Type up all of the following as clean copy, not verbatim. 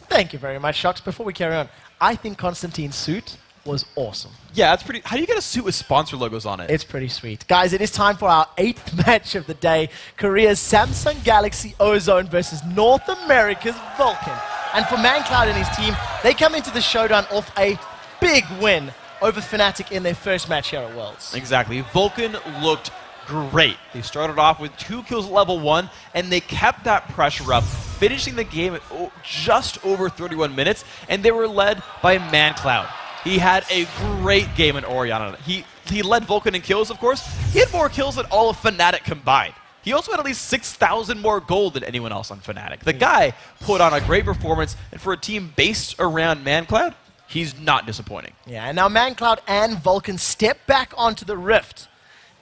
Thank you very much, Shocks. Before we carry on, I think Constantine's suit was awesome. Yeah, that's pretty. How do you get a suit with sponsor logos on it? It's pretty sweet. Guys, it is time for our 8th match of the day. Korea's Samsung Galaxy Ozone versus North America's Vulcun. And for ManCloud and his team, they come into the showdown off a big win over Fnatic in their first match here at Worlds. Exactly. Vulcun looked great. They started off with 2 kills at level 1, and they kept that pressure up, finishing the game at just over 31 minutes, and they were led by ManCloud. He had a great game in Oriana. He led Vulcun in kills, of course. He had more kills than all of Fnatic combined. He also had at least 6,000 more gold than anyone else on Fnatic. The guy put on a great performance, and for a team based around ManCloud, he's not disappointing. Yeah, and now ManCloud and Vulcun step back onto the Rift.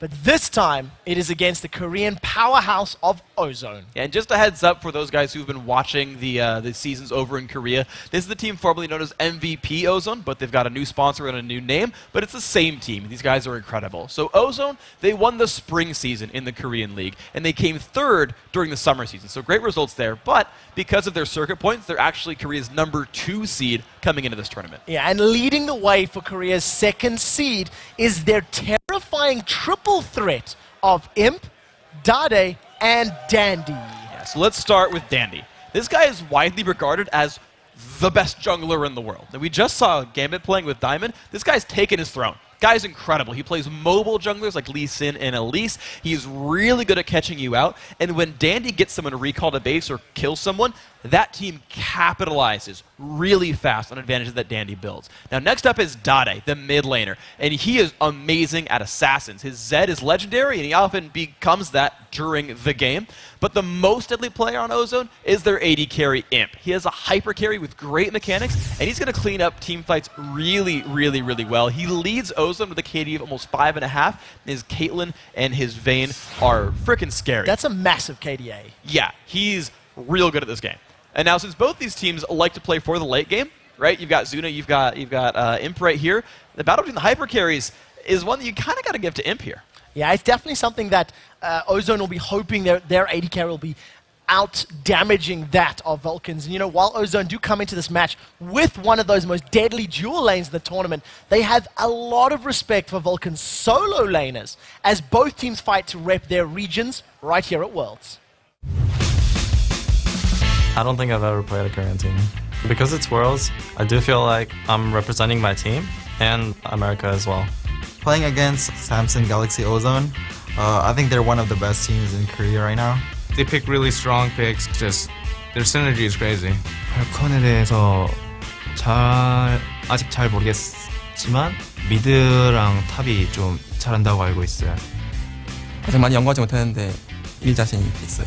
But this time, it is against the Korean powerhouse of Ozone. Yeah, and just a heads up for those guys who've been watching the seasons over in Korea, this is the team formerly known as MVP Ozone, but they've got a new sponsor and a new name, but it's the same team. These guys are incredible. So Ozone, they won the spring season in the Korean League, and they came 3rd during the summer season. So great results there, but because of their circuit points, they're actually Korea's #2 seed coming into this tournament. Yeah, and leading the way for Korea's 2nd seed is their terrifying triple threat of Imp, Dade, and Dandy. Yeah, so let's start with Dandy. This guy is widely regarded as the best jungler in the world. And we just saw Gambit playing with Diamond. This guy's taken his throne. Guy's incredible. He plays mobile junglers like Lee Sin and Elise. He's really good at catching you out. And when Dandy gets someone to recall to base or kill someone, that team capitalizes really fast on advantages that Dandy builds. Now next up is Dade, the mid laner. And he is amazing at assassins. His Zed is legendary, and he often becomes that during the game. But the most deadly player on Ozone is their AD carry, Imp. He has a hyper carry with great mechanics, and he's going to clean up team fights really, really, really well. He leads Ozone with a KD of almost 5.5. His Caitlyn and his Vayne are freaking scary. That's a massive KDA. Yeah, he's real good at this game. And now, since both these teams like to play for the late game, right? You've got Zuna, you've got Imp right here. The battle between the hyper carries is one that you kind of got to give to Imp here. Yeah, it's definitely something that Ozone will be hoping their AD carry will be out-damaging that of Vulcans. And you know, while Ozone do come into this match with one of those most deadly dual lanes in the tournament, they have a lot of respect for Vulcan's solo laners, as both teams fight to rep their regions right here at Worlds. I don't think I've ever played a Korean team. Because it's Worlds, I do feel like I'm representing my team and America as well. Playing against Samsung Galaxy Ozone, I think they're one of the best teams in Korea right now. They pick really strong picks. Just their synergy is crazy. 발컨에 대해서 아직 잘 모르겠지만 미드랑 탑이 좀 잘한다고 알고 있어요. 아직 많이 연구하지 못했는데 일 자신이 있어요.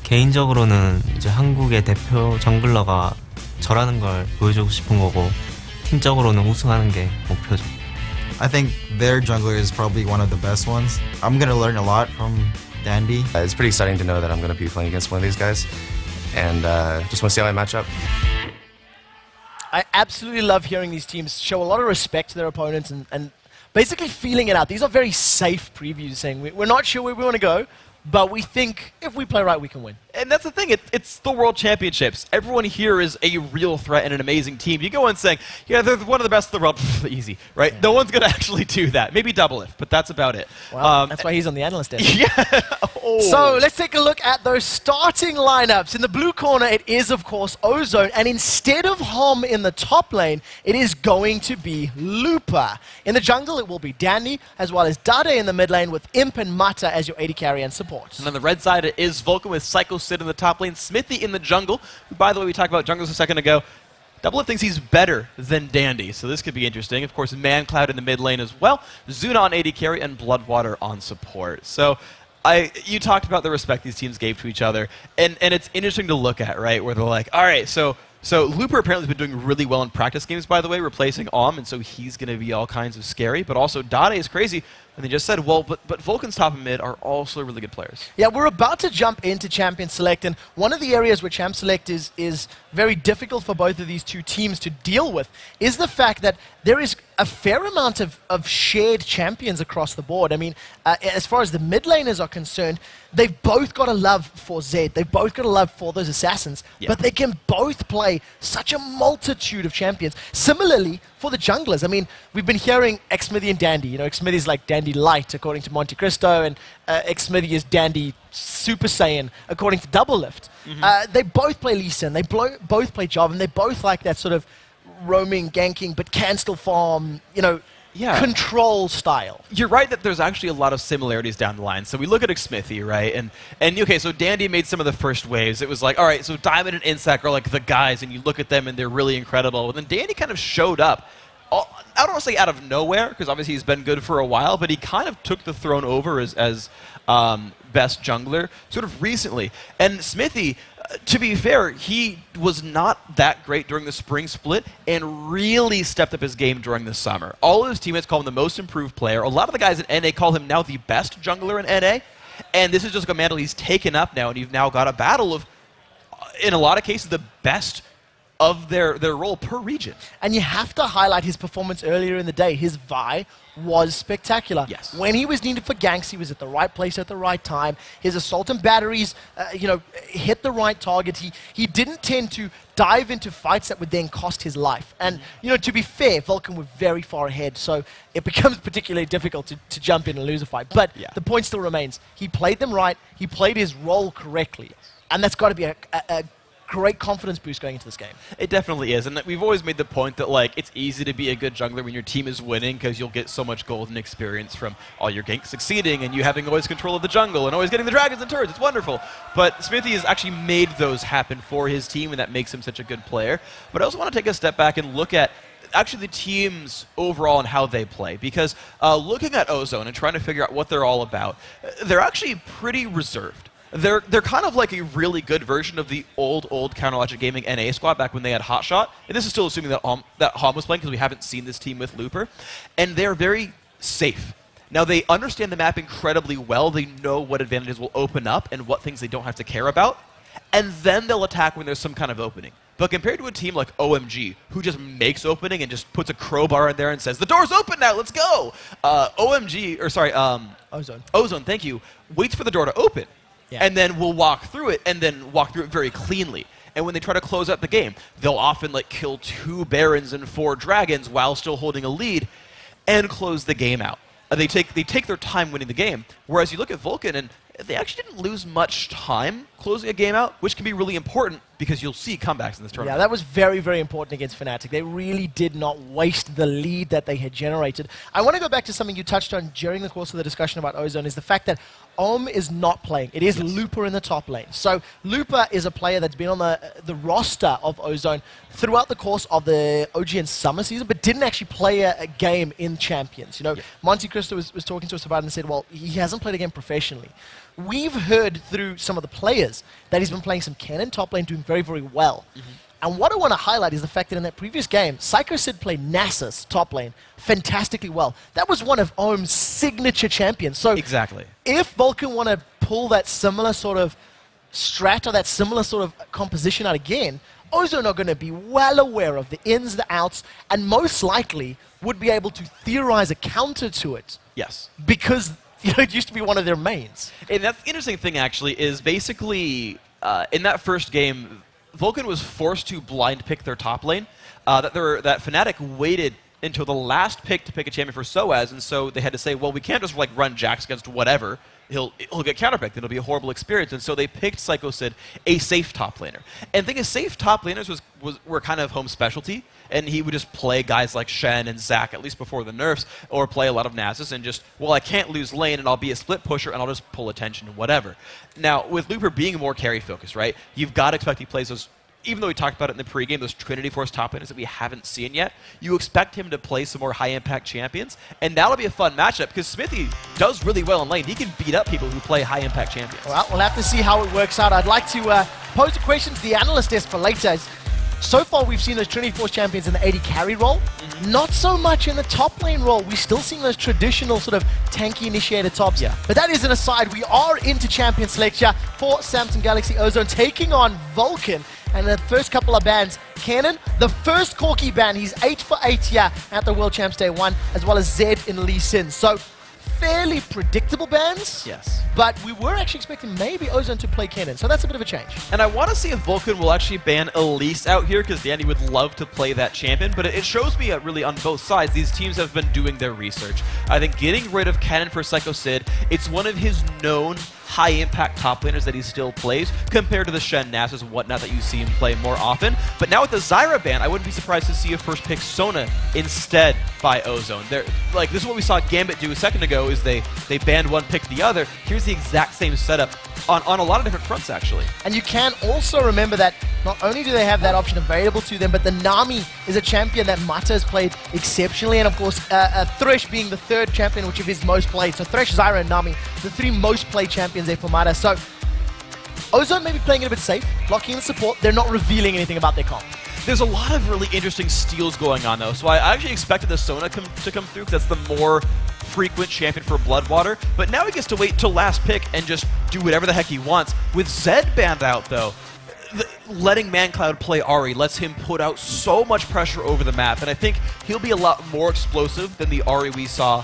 개인적으로는 이제 한국의 대표 정글러가 저라는 걸 보여주고 싶은 거고, 팀적으로는 우승하는 게 목표죠. I think their jungler is probably one of the best ones. I'm going to learn a lot from Dandy. It's pretty exciting to know that I'm going to be playing against one of these guys, and just want to see how I match up. I absolutely love hearing these teams show a lot of respect to their opponents and basically feeling it out. These are very safe previews, saying we're not sure where we want to go, but we think if we play right, we can win. And that's the thing, it's the World Championships. Everyone here is a real threat and an amazing team. You go in saying, yeah, they're one of the best in the world, easy, right? Yeah. No one's going to actually do that. Maybe double if, but that's about it. Well, that's why he's on the analyst desk. Yeah. Oh. So let's take a look at those starting lineups. In the blue corner, it is, of course, Ozone. And instead of Hom in the top lane, it is going to be Looper. In the jungle, it will be Danny, as well as Dade in the mid lane with Imp and Mata as your AD carry and support. And on the red side, it is Vulcun with Psycho Sid in the top lane, Smithy in the jungle, who, by the way, we talked about junglers a second ago. Double thinks he's better than Dandy, so this could be interesting. Of course, ManCloud in the mid lane as well, Zuna on AD carry, and Bloodwater on support. So you talked about the respect these teams gave to each other, and it's interesting to look at, right, where they're like, all right, so Looper apparently has been doing really well in practice games, by the way, replacing Om, and so he's going to be all kinds of scary, but also Dade is crazy. And they just said, well, but Vulcan's top and mid are also really good players. Yeah, we're about to jump into Champion Select, and one of the areas where Champ Select is very difficult for both of these two teams to deal with is the fact that there is a fair amount of shared champions across the board. I mean, as far as the mid laners are concerned, they've both got a love for Zed. They've both got a love for those assassins, but they can both play such a multitude of champions. Similarly, for the junglers, I mean, we've been hearing Xmithy and Dandy. You know, Xmithy is like Dandy Light, according to Monte Cristo, and Xmithy is Dandy Super Saiyan, according to Double Lift. They both play Lee Sin, they both play Jarvan, and they both like that sort of roaming, ganking, but can still farm, you know, control style. You're right that there's actually a lot of similarities down the line. So we look at Xmithy, right? And okay, so Dandy made some of the first waves. It was like, all right, so Diamond and Insec are like the guys, and you look at them and they're really incredible. And then Dandy kind of showed up, I don't want to say out of nowhere, because obviously he's been good for a while, but he kind of took the throne over as best jungler sort of recently. And Xmithy, to be fair, he was not that great during the spring split and really stepped up his game during the summer. All of his teammates call him the most improved player. A lot of the guys in NA call him now the best jungler in NA. And this is just like a mantle he's taken up now, and you've now got a battle of, in a lot of cases, the best of their role per region. And you have to highlight his performance earlier in the day. His Vi was spectacular. Yes. When he was needed for ganks, he was at the right place at the right time. His assault and batteries, you know, hit the right target. He didn't tend to dive into fights that would then cost his life. And, you know, to be fair, Vulcun were very far ahead, so it becomes particularly difficult to jump in and lose a fight. But the point still remains. He played them right. He played his role correctly. And that's got to be a great confidence boost going into this game. It definitely is, and we've always made the point that like it's easy to be a good jungler when your team is winning because you'll get so much golden experience from all your ganks succeeding and you having always control of the jungle and always getting the dragons and turrets. It's wonderful. But Xmithy has actually made those happen for his team, and that makes him such a good player. But I also want to take a step back and look at actually the teams overall and how they play, because looking at Ozone and trying to figure out what they're all about, they're actually pretty reserved. They're kind of like a really good version of the old Counterlogic Gaming NA squad back when they had Hotshot. And this is still assuming that Hom was playing because we haven't seen this team with Looper. And they're very safe. Now, they understand the map incredibly well. They know what advantages will open up and what things they don't have to care about. And then they'll attack when there's some kind of opening. But compared to a team like OMG, who just makes opening and just puts a crowbar in there and says, the door's open now, let's go! Ozone, thank you, waits for the door to open. And then we'll walk through it, and then walk through it very cleanly. And when they try to close out the game, they'll often like kill 2 Barons and 4 Dragons while still holding a lead, and close the game out. They take their time winning the game. Whereas you look at Vulcun, and they actually didn't lose much time closing a game out, which can be really important because you'll see comebacks in this tournament. Yeah, that was very, very important against Fnatic. They really did not waste the lead that they had generated. I want to go back to something you touched on during the course of the discussion about Ozone, is the fact that Ohm is not playing. It is Looper in the top lane. So Looper is a player that's been on the roster of Ozone throughout the course of the OGN summer season, but didn't actually play a game in Champions. You know, Monte Cristo was talking to us about it and said, well, he hasn't played a game professionally. We've heard through some of the players that he's been playing some Cannon top lane, doing very, very well. And what I want to highlight is the fact that in that previous game, Psycho Sid played Nasus top lane fantastically well. That was one of Ohm's signature champions. So exactly. If Vulcun want to pull that similar sort of strat or that similar sort of composition out again, Ozone are going to be well aware of the ins, the outs, and most likely would be able to theorize a counter to it. Yes. Because it used to be one of their mains. And that's the interesting thing, actually, is basically in that first game, Vulcun was forced to blind pick their top lane. That Fnatic waited until the last pick to pick a champion for Soaz, and so they had to say, well, we can't just like run Jax against whatever. He'll get counterpicked, and it'll be a horrible experience. And so they picked Psycho Sid, a safe top laner. And the thing is, safe top laners were kind of Home's specialty, and he would just play guys like Shen and Zac, at least before the nerfs, or play a lot of Nasus, and just, well, I can't lose lane, and I'll be a split pusher, and I'll just pull attention and whatever. Now, with Looper being more carry-focused, right, you've got to expect he plays those, even though we talked about it in the pregame, those Trinity Force top laners that we haven't seen yet, you expect him to play some more high-impact champions, and that'll be a fun matchup, because Xmithy does really well in lane. He can beat up people who play high-impact champions. Well, we'll have to see how it works out. I'd like to pose a question to the analyst desk for later. So far, we've seen those Trinity Force champions in the AD carry role. Not so much in the top lane role. We're still seeing those traditional sort of tanky initiator tops. But that is an aside. We are into champion selection for Samsung Galaxy Ozone taking on Vulcun. And the first couple of bans, Kenan, the first Corki ban, he's 8 for 8 here at the World Champs Day 1, as well as Zed in Lee Sin. So fairly predictable bans. Yes. But we were actually expecting maybe Ozone to play Kenan, so that's a bit of a change. And I want to see if Vulcun will actually ban Elise out here, because Dandy would love to play that champion, but it shows me really on both sides, these teams have been doing their research. I think getting rid of Cannon for Psycho Sid, it's one of his known high-impact top laners that he still plays, compared to the Shen Nasus and whatnot that you see him play more often. But now with the Zyra ban, I wouldn't be surprised to see a first pick Sona instead by Ozone. Like, this is what we saw Gambit do a second ago, is they banned one, picked the other. Here's the exact same setup on a lot of different fronts, actually. And you can also remember that not only do they have that option available to them, but the Nami is a champion that Mata has played exceptionally, and of course, Thresh being the third champion, which of his most played. So Thresh, Zyra, and Nami, the 3 most played champions there for Mata. So Ozone may be playing it a bit safe, blocking the support. They're not revealing anything about their comp. There's a lot of really interesting steals going on, though, so I actually expected the Sona to come through, because that's the more frequent champion for Bloodwater, but now he gets to wait till last pick and just do whatever the heck he wants. With Zed banned out, though, letting ManCloud play Ahri lets him put out so much pressure over the map, and I think he'll be a lot more explosive than the Ahri we saw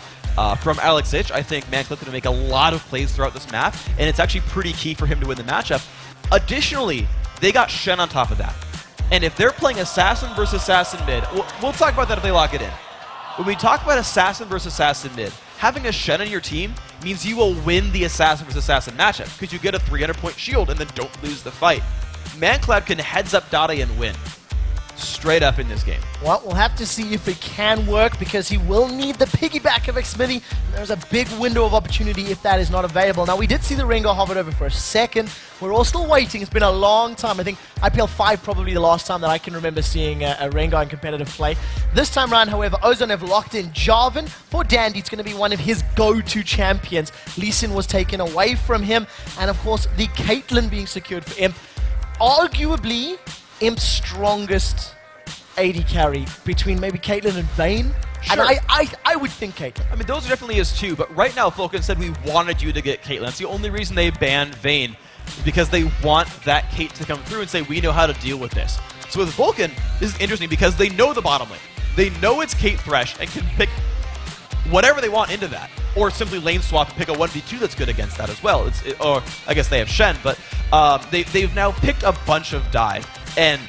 from Alex Ich. I think ManCloud's going to make a lot of plays throughout this map, and it's actually pretty key for him to win the matchup. Additionally, they got Shen on top of that. And if they're playing Assassin versus Assassin mid, we'll talk about that if they lock it in. When we talk about Assassin versus Assassin mid, having a Shen on your team means you will win the Assassin versus Assassin matchup, because you get a 300-point shield and then don't lose the fight. ManCloud can heads up Dade and win. Straight up in this game. Well, we'll have to see if it can work, because he will need the piggyback of Xmitty. There's a big window of opportunity if that is not available. Now, we did see the Rengar hovered over for a second. We're all still waiting. It's been a long time. I think IPL 5 probably the last time that I can remember seeing a Rengar in competitive play. This time around, however, Ozone have locked in Jarvan for Dandy. It's going to be one of his go-to champions. Lee Sin was taken away from him. And, of course, the Caitlyn being secured for Imp. Arguably, Imp's strongest AD carry between maybe Caitlyn and Vayne. Sure. And I would think Caitlyn. I mean, those are definitely his two, but right now Vulcun said we wanted you to get Caitlyn. That's the only reason they banned Vayne, because they want that Cait to come through and say, we know how to deal with this. So with Vulcun, this is interesting because they know the bottom lane. They know it's Cait Thresh and can pick whatever they want into that, or simply lane swap and pick a 1v2 that's good against that as well. Or I guess they have Shen, but they've now picked a bunch of Die, and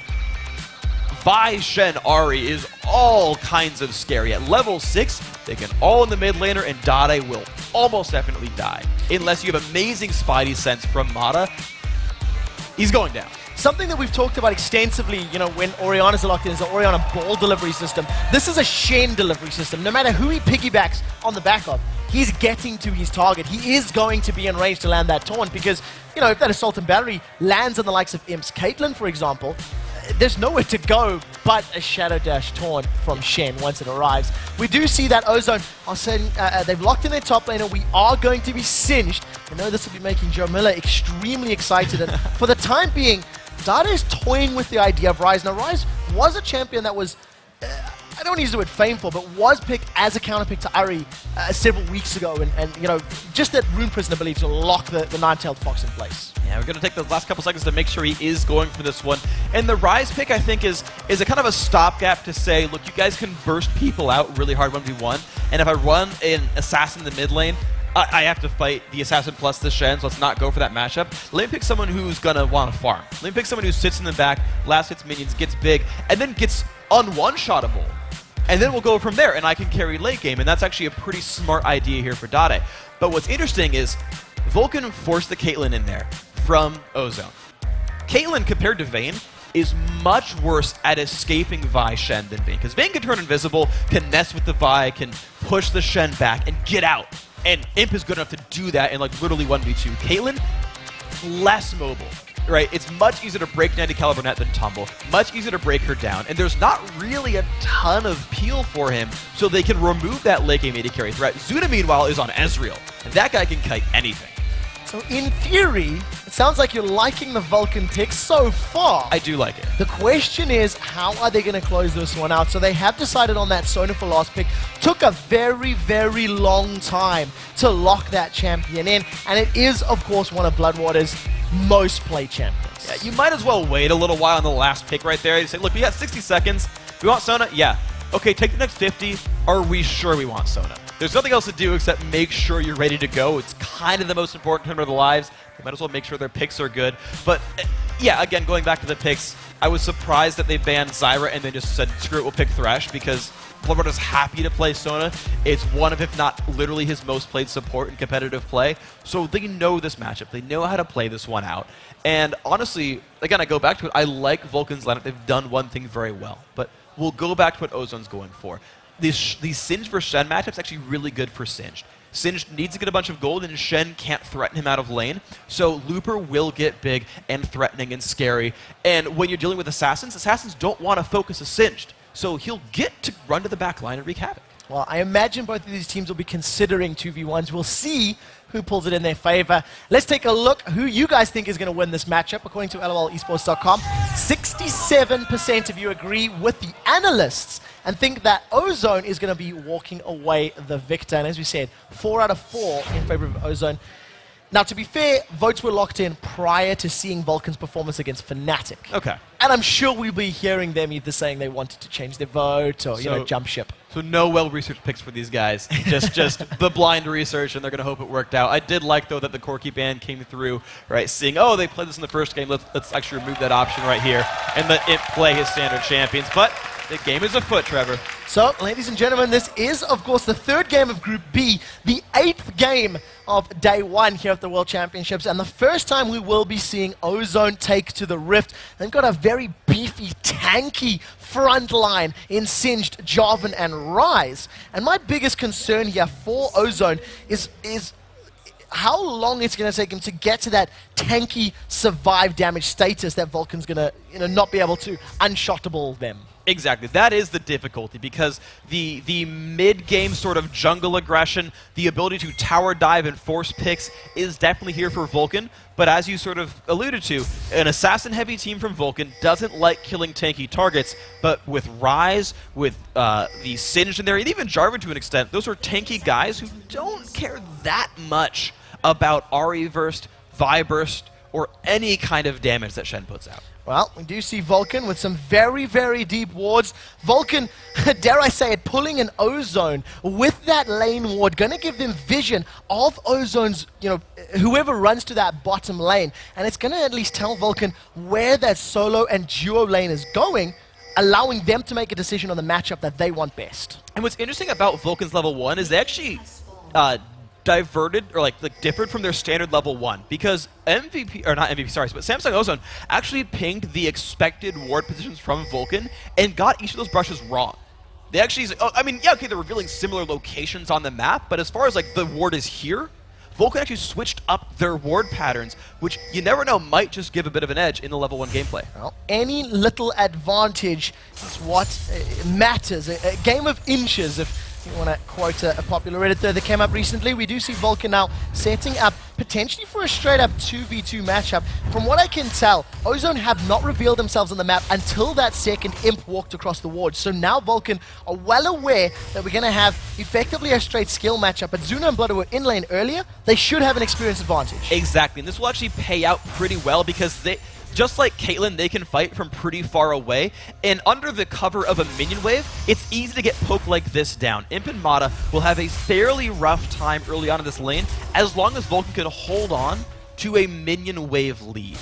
Vi, Shen, Ahri is all kinds of scary. At level 6, they can all in the mid laner, and Dade will almost definitely die. Unless you have amazing Spidey sense from Mata, he's going down. Something that we've talked about extensively, you know, when Oriana's locked in, is the Oriana ball delivery system. This is a Shen delivery system. No matter who he piggybacks on the back of, he's getting to his target. He is going to be in range to land that taunt, because, you know, if that Assault and Battery lands on the likes of Imp's Caitlyn, for example, there's nowhere to go but a Shadow Dash taunt from Shen once it arrives. We do see that Ozone are saying they've locked in their top laner. We are going to be singed. I know this will be making Joe Miller extremely excited. And for the time being, Dade is toying with the idea of Ryze. Now, Ryze was a champion that was, I don't want to use the word fameful, but was picked as a counterpick to Ahri several weeks ago. And you know, just that Rune Prison ability to lock the Nine-Tailed Fox in place. Yeah, we're going to take the last couple seconds to make sure he is going for this one. And the Ryze pick, I think, is a kind of a stopgap to say, look, you guys can burst people out really hard 1v1. And if I run an Assassin in the mid lane, I have to fight the Assassin plus the Shen, so let's not go for that matchup. Let me pick someone who's going to want to farm. Let me pick someone who sits in the back, last hits minions, gets big, and then gets un-one-shottable. And then we'll go from there, and I can carry late game, and that's actually a pretty smart idea here for Dade. But what's interesting is Vulcun forced the Caitlyn in there from Ozone. Caitlyn, compared to Vayne, is much worse at escaping Vi Shen than Vayne, because Vayne can turn invisible, can nest with the Vi, can push the Shen back, and get out. And Imp is good enough to do that in like literally 1v2. Caitlyn, less mobile, right? It's much easier to break 90 caliber net than tumble, much easier to break her down, and there's not really a ton of peel for him, so they can remove that late game AD carry threat. Zuna, meanwhile, is on Ezreal, and that guy can kite anything. So in theory, it sounds like you're liking the Vulcun pick so far. I do like it. The question is, how are they going to close this one out? So they have decided on that Sona for last pick. Took a very, very long time to lock that champion in. And it is, of course, one of Bloodwater's most played champions. Yeah, you might as well wait a little while on the last pick right there. You say, look, we got 60 seconds. We want Sona? Yeah. Okay, take the next 50. Are we sure we want Sona? There's nothing else to do except make sure you're ready to go. It's kind of the most important tournament of their lives. They might as well make sure their picks are good. But yeah, again, going back to the picks, I was surprised that they banned Zyra and then just said, screw it, we'll pick Thresh, because Florboda's happy to play Sona. It's one of, if not literally, his most played support in competitive play. So they know this matchup. They know how to play this one out. And honestly, again, I go back to it. I like Vulcan's lineup. They've done one thing very well. But we'll go back to what Ozone's going for. These Singed versus Shen matchups actually really good for Singed. Singed needs to get a bunch of gold, and Shen can't threaten him out of lane. So Looper will get big and threatening and scary. And when you're dealing with Assassins, Assassins don't want to focus a Singed. So he'll get to run to the back line and wreak havoc. Well, I imagine both of these teams will be considering 2v1s. We'll see who pulls it in their favor. Let's take a look who you guys think is going to win this matchup. According to LOLesports.com, 67% of you agree with the analysts and think that Ozone is going to be walking away the victor. And as we said, 4 out of 4 in favor of Ozone. Now, to be fair, votes were locked in prior to seeing Vulcan's performance against Fnatic. Okay. And I'm sure we'll be hearing them either saying they wanted to change their vote or, jump ship. So no well-researched picks for these guys. just the blind research, and they're going to hope it worked out. I did like, though, that the Corki ban came through, right, seeing, oh, they played this in the first game. Let's actually remove that option right here and let it play his standard champions. But the game is afoot, Trevor. So, ladies and gentlemen, this is, of course, the third game of Group B, the 8th game of Day 1 here at the World Championships, and the first time we will be seeing Ozone take to the Rift. They've got a very beefy, tanky front line in Singed, Jarvan, and Rise. And my biggest concern here for Ozone is how long it's going to take him to get to that tanky survive damage status that Vulcan's going to not be able to unshottable them. Exactly. That is the difficulty, because the mid-game sort of jungle aggression, the ability to tower dive and force picks is definitely here for Vulcan. But as you sort of alluded to, an assassin-heavy team from Vulcan doesn't like killing tanky targets. But with Rise, with the Singed in there, and even Jarvan to an extent, those are tanky guys who don't care that much about Ahri Burst, Vi Burst, or any kind of damage that Shen puts out. Well, we do see Vulcan with some very, very deep wards. Vulcan, dare I say it, pulling an Ozone with that lane ward, going to give them vision of Ozone's, whoever runs to that bottom lane. And it's going to at least tell Vulcan where that solo and duo lane is going, allowing them to make a decision on the matchup that they want best. And what's interesting about Vulcan's level 1 is they actually diverted or differed from their standard level 1, because MVP, or not MVP, sorry, but Samsung Ozone actually pinged the expected ward positions from Vulcan and got each of those brushes wrong. They actually, they're revealing similar locations on the map, but as far as the ward is here, Vulcan actually switched up their ward patterns, which you never know might just give a bit of an edge in the level 1 gameplay. Well, any little advantage is what matters. A game of inches, if you want to quote a popular Redditor that came up recently. We do see Vulcan now setting up potentially for a straight-up 2v2 matchup. From what I can tell, Ozone have not revealed themselves on the map until that second Imp walked across the ward. So now Vulcan are well aware that we're going to have effectively a straight skill matchup. But Zuna and Blood were in lane earlier. They should have an experience advantage. Exactly, and this will actually pay out pretty well, because they, just like Caitlyn, they can fight from pretty far away, and under the cover of a minion wave, it's easy to get poked like this down. Imp and Mata will have a fairly rough time early on in this lane, as long as Vulcan can hold on to a minion wave lead.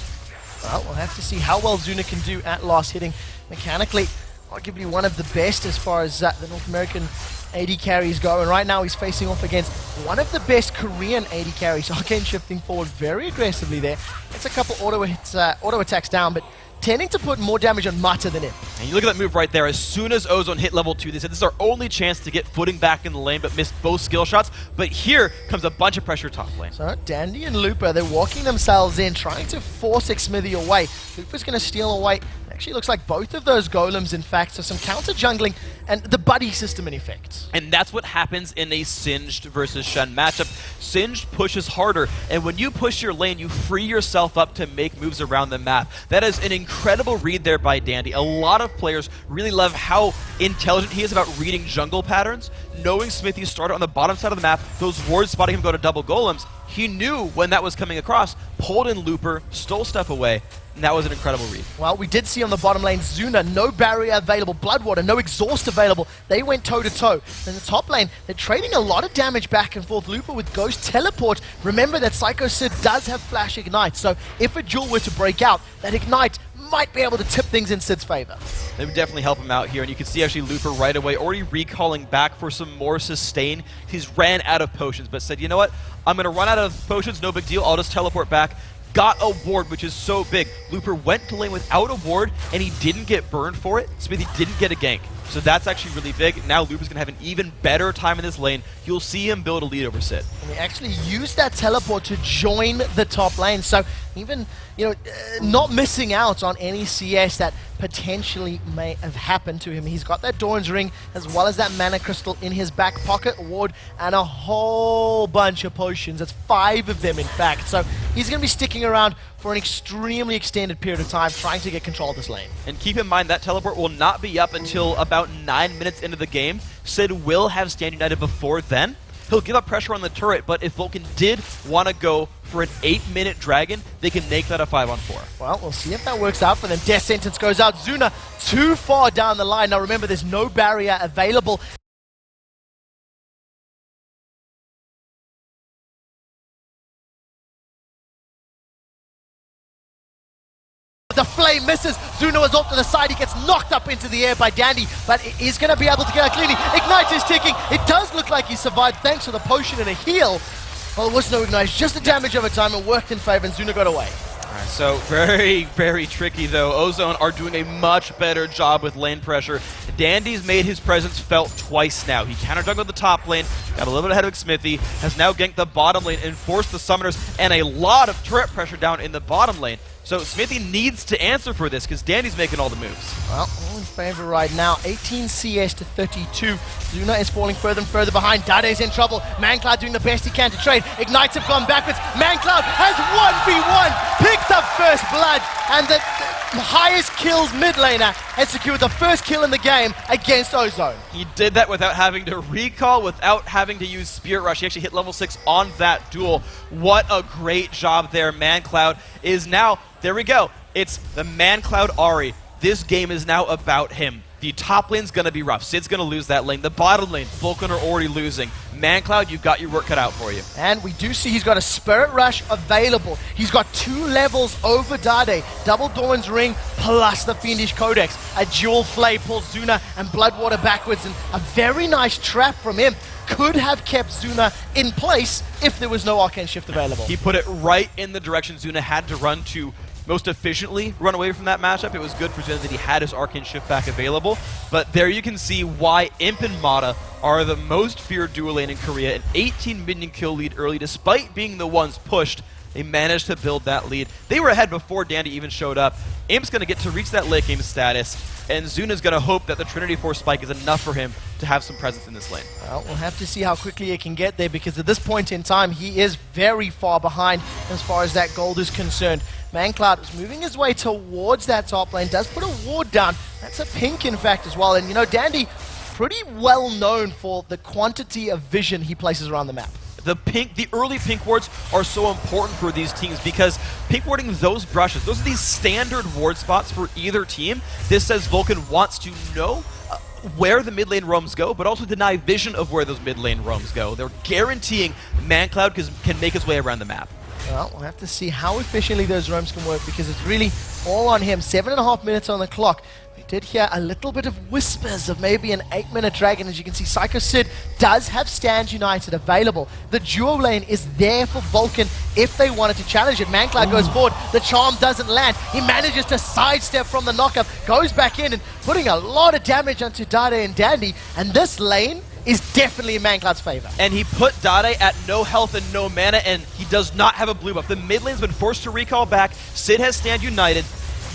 Well, we'll have to see how well Zuna can do at last hitting. Mechanically, arguably one of the best as far as the North American AD carries go, and right now he's facing off against one of the best Korean AD carries. Arcane shifting forward very aggressively there. It's a couple auto attacks down, but tending to put more damage on Mata than him. And you look at that move right there. As soon as Ozone hit level 2, they said this is our only chance to get footing back in the lane, but missed both skill shots. But here comes a bunch of pressure top lane. So Dandy and Looper, they're walking themselves in, trying to force Xmithy away. Looper's going to steal away. Actually looks like both of those golems, in fact, so some counter jungling and the buddy system in effect. And that's what happens in a Singed versus Shen matchup. Singed pushes harder, and when you push your lane, you free yourself up to make moves around the map. That is an incredible read there by Dandy. A lot of players really love how intelligent he is about reading jungle patterns. Knowing Smithy started on the bottom side of the map, those wards spotting him go to double golems, he knew when that was coming across, pulled in Looper, stole stuff away, and that was an incredible read. Well, we did see on the bottom lane, Zuna, no barrier available, Bloodwater, no exhaust available. They went toe-to-toe. In the top lane, they're trading a lot of damage back and forth. Looper with Ghost Teleport. Remember that Psycho Sid does have Flash Ignite, so if a duel were to break out, that Ignite might be able to tip things in Sid's favor. They would definitely help him out here, and you can see actually Looper right away already recalling back for some more sustain. He's ran out of potions, but said, you know what, I'm going to run out of potions, no big deal, I'll just teleport back. Got a ward, which is so big. Looper went to lane without a ward, and he didn't get burned for it. Smithy didn't get a gank. So that's actually really big. Now Looper's going to have an even better time in this lane. You'll see him build a lead over Sid. And he actually used that teleport to join the top lane. So even, not missing out on any CS that potentially may have happened to him. He's got that Dawn's Ring as well as that Mana Crystal in his back pocket, a ward, and a whole bunch of potions. That's 5 of them, in fact. So he's going to be sticking around for an extremely extended period of time trying to get control of this lane. And keep in mind that teleport will not be up until about 9 minutes into the game. Sid will have Stand United before then. He'll give up pressure on the turret, but if Vulcun did want to go for an 8-minute dragon, they can make that a 5-on-4. Well, we'll see if that works out for them. Death Sentence goes out. Zuna too far down the line. Now remember, there's no barrier available. The flame misses. Zuna was off to the side. He gets knocked up into the air by Dandy, but he's going to be able to get out cleanly. Ignite is ticking. It does look like he survived thanks to the potion and a heal. Well, there was no Ignite. Just the damage over time. It worked in favor, and Zuna got away. Alright, so very, very tricky though. Ozone are doing a much better job with lane pressure. Dandy's made his presence felt twice now. He counter-jungled the top lane, got a little bit ahead of Smithy, has now ganked the bottom lane and forced the summoners and a lot of turret pressure down in the bottom lane. So Smithy needs to answer for this because Dandy's making all the moves. Well, all in favor right now. 18 CS to 32. Zuna is falling further and further behind. Dade's in trouble. Mancloud doing the best he can to trade. Ignites have gone backwards. Mancloud has 1v1. Picked up first blood. And the highest kills mid laner has secured the first kill in the game against Ozone. He did that without having to recall, without having to use Spirit Rush. He actually hit level 6 on that duel. What a great job there. Mancloud is now, there we go. It's the Mancloud Ahri. This game is now about him. The top lane's going to be rough. Sid's going to lose that lane. The bottom lane, Vulcun are already losing. Mancloud, you've got your work cut out for you. And we do see he's got a Spirit Rush available. He's got 2 levels over Dade. Double Dawn's Ring plus the Fiendish Codex. A dual flay pulls Zuna and Bloodwater backwards, and a very nice trap from him could have kept Zuna in place if there was no Arcane Shift available. He put it right in the direction Zuna had to run to most efficiently run away from that matchup. It was good for Zuna that he had his Arcane Shift back available, but there you can see why Imp and Mata are the most feared dual lane in Korea. An 18 minion kill lead early, despite being the ones pushed. They managed to build that lead. They were ahead before Dandy even showed up. Imp's going to get to reach that late game status, and Zuna's going to hope that the Trinity Force spike is enough for him to have some presence in this lane. Well, we'll have to see how quickly he can get there, because at this point in time, he is very far behind as far as that gold is concerned. Mancloud is moving his way towards that top lane, does put a ward down. That's a pink, in fact, as well. And, Dandy, pretty well known for the quantity of vision he places around the map. The early pink wards are so important for these teams because pink warding those brushes, those are these standard ward spots for either team. This says Vulcun wants to know where the mid lane roams go, but also deny vision of where those mid lane roams go. They're guaranteeing Mancloud can make his way around the map. Well, we'll have to see how efficiently those roams can work, because it's really all on him. 7.5 minutes on the clock. We did hear a little bit of whispers of maybe an 8-minute dragon. As you can see, Psycho Sid does have Stand United available. The duo lane is there for Vulcun if they wanted to challenge it. Mancloud goes forward. The charm doesn't land. He manages to sidestep from the knockup, goes back in and putting a lot of damage onto Dade and Dandy. And this lane is definitely in Mancloud's favor. And he put Dade at no health and no mana, and he does not have a blue buff. The mid lane's been forced to recall back. Sid has Stand United.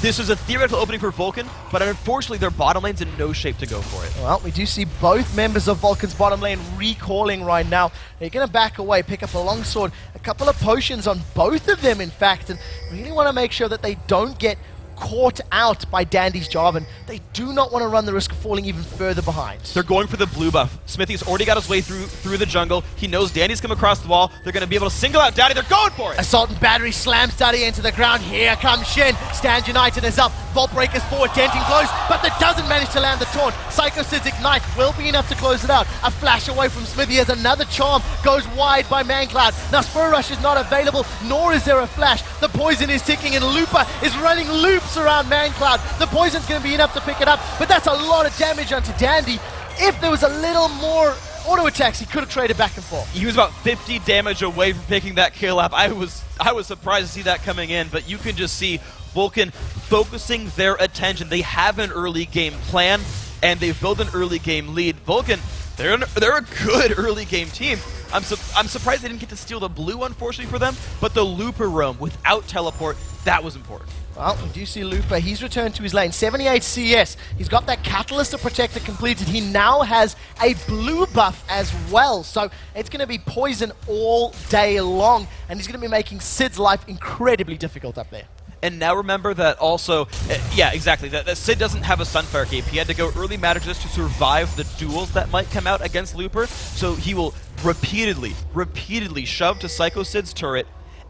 This is a theoretical opening for Vulcun, but unfortunately their bottom lane's in no shape to go for it. Well, we do see both members of Vulcan's bottom lane recalling right now. They're going to back away, pick up a longsword, a couple of potions on both of them, in fact, and really want to make sure that they don't get caught out by Dandy's job, and they do not want to run the risk of falling even further behind. They're going for the blue buff. Smithy's already got his way through the jungle. He knows Dandy's come across the wall. They're going to be able to single out Daddy. They're going for it. Assault and Battery slams Daddy into the ground. Here comes Shin. Stand United is up. Vault Breaker's forward, denting close, but that doesn't manage to land the taunt. Psycho Sid's Ignite will be enough to close it out. A flash away from Smithy as another charm goes wide by ManCloud. Now Spur Rush is not available, nor is there a flash. The poison is ticking and Looper is running loops around ManCloud. The poison's going to be enough to pick it up, but that's a lot of damage onto Dandy. If there was a little more auto attacks, he could have traded back and forth. He was about 50 damage away from picking that kill up. I was surprised to see that coming in, but you can just see Vulcun focusing their attention. They have an early game plan, and they've built an early game lead. Vulcun, they're a good early game team. I'm surprised they didn't get to steal the blue, unfortunately for them, but the Looper roam without teleport, that was important. Well, we do see Looper. He's returned to his lane. 78 CS. He's got that Catalyst to Protector completed. He now has a blue buff as well. So it's going to be poison all day long. And he's going to be making Sid's life incredibly difficult up there. And now remember that also, yeah, exactly, that Sid doesn't have a Sunfire cape. He had to go early matter just to survive the duels that might come out against Looper. So he will repeatedly shove to Psycho Sid's turret,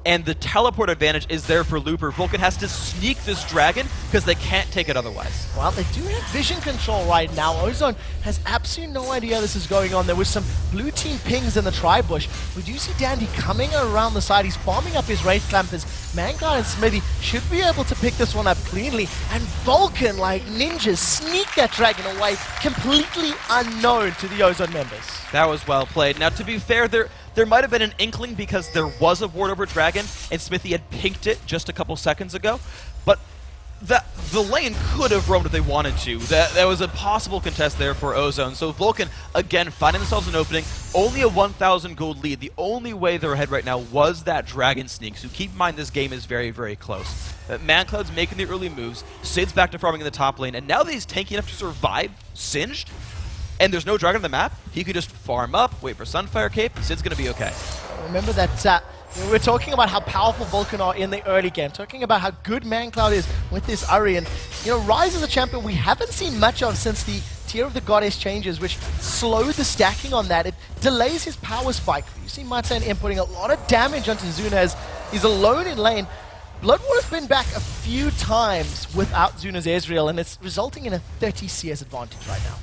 and the teleport advantage is there for Looper. Vulcun has to sneak this dragon because they can't take it otherwise. Well, they do have vision control right now. Ozone has absolutely no idea this is going on. There was some blue team pings in the tri-bush. We do see Dandy coming around the side. He's farming up his Wraith Clampers. ManCloud and Smithy should be able to pick this one up cleanly. And Vulcun, like ninjas, sneak that dragon away, completely unknown to the Ozone members. That was well played. Now, to be fair, there might have been an inkling because there was a ward over dragon, and Smithy had pinked it just a couple seconds ago, but the lane could have roamed if they wanted to. That was a possible contest there for Ozone. So Vulcun, again, finding themselves an opening, only a 1,000 gold lead. The only way they're ahead right now was that dragon sneak, so keep in mind this game is very, very close. ManCloud's making the early moves, Sid's back to farming in the top lane, and now that he's tanky enough to survive Singed, and there's no dragon on the map, he could just farm up, wait for Sunfire Cape, Sid's going to be okay. Remember that we're talking about how powerful Vulcun are in the early game, talking about how good ManCloud is with this Uri, and you know, Ryze is a champion we haven't seen much of since the Tier of the Goddess changes, which slowed the stacking on that. It delays his power spike. You see Martin inputting a lot of damage onto Zuna as he's alone in lane. Bloodwater's been back a few times without Zuna's Ezreal, and it's resulting in a 30 CS advantage right now.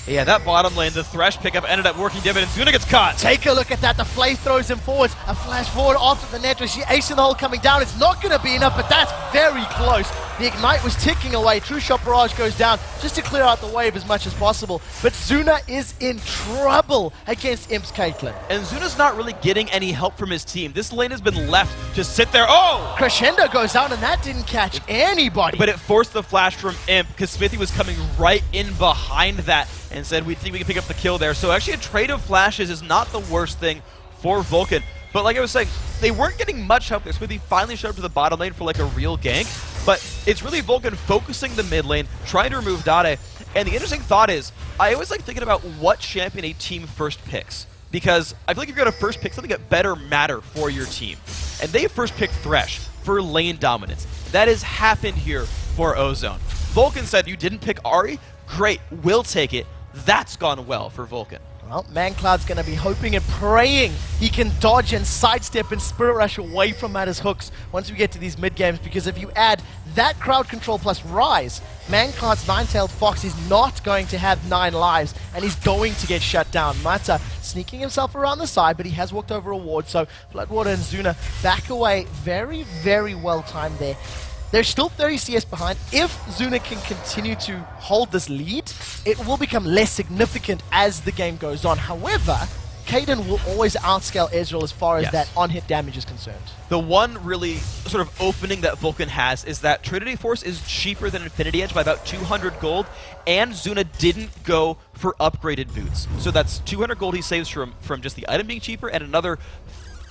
Yeah, that bottom lane, the Thresh pickup ended up working dividends. Zuna gets caught. Take a look at that. The Flay throws him forwards. A flash forward after the net. She acing the hole coming down. It's not going to be enough, but that's very close. The Ignite was ticking away. True Shot Barrage goes down just to clear out the wave as much as possible. But Zuna is in trouble against Imp's Caitlyn. And Zuna's not really getting any help from his team. This lane has been left to sit there. Oh! Crescendo goes down, and that didn't catch anybody. But it forced the flash from Imp because Smithy was coming right in behind that and said, we think we can pick up the kill there. So actually a trade of flashes is not the worst thing for Vulcun. But like I was saying, they weren't getting much help there. Smithy finally showed up to the bottom lane for like a real gank. But it's really Vulcun focusing the mid lane, trying to remove Dade. And the interesting thought is, I always like thinking about what champion a team first picks. Because I feel like if you're going to first pick something that better matter for your team. And they first picked Thresh for lane dominance. That has happened here for Ozone. Vulcun said, you didn't pick Ahri? Great, we'll take it. That's gone well for Vulcun. Well, ManCloud's going to be hoping and praying he can dodge and sidestep and Spirit Rush away from Matter's hooks once we get to these mid-games, because if you add that crowd control plus Ryze, ManCloud's Nine-Tailed Fox is not going to have 9 lives, and he's going to get shut down. Mata sneaking himself around the side, but he has walked over a ward, so Bloodwater and Zuna back away. Very, very well timed there. They're still 30 CS behind. If Zuna can continue to hold this lead, it will become less significant as the game goes on. However, Kaden will always outscale Ezreal as far as that on-hit damage is concerned. The one really sort of opening that Vulcun has is that Trinity Force is cheaper than Infinity Edge by about 200 gold, and Zuna didn't go for upgraded boots. So that's 200 gold he saves from just the item being cheaper, and another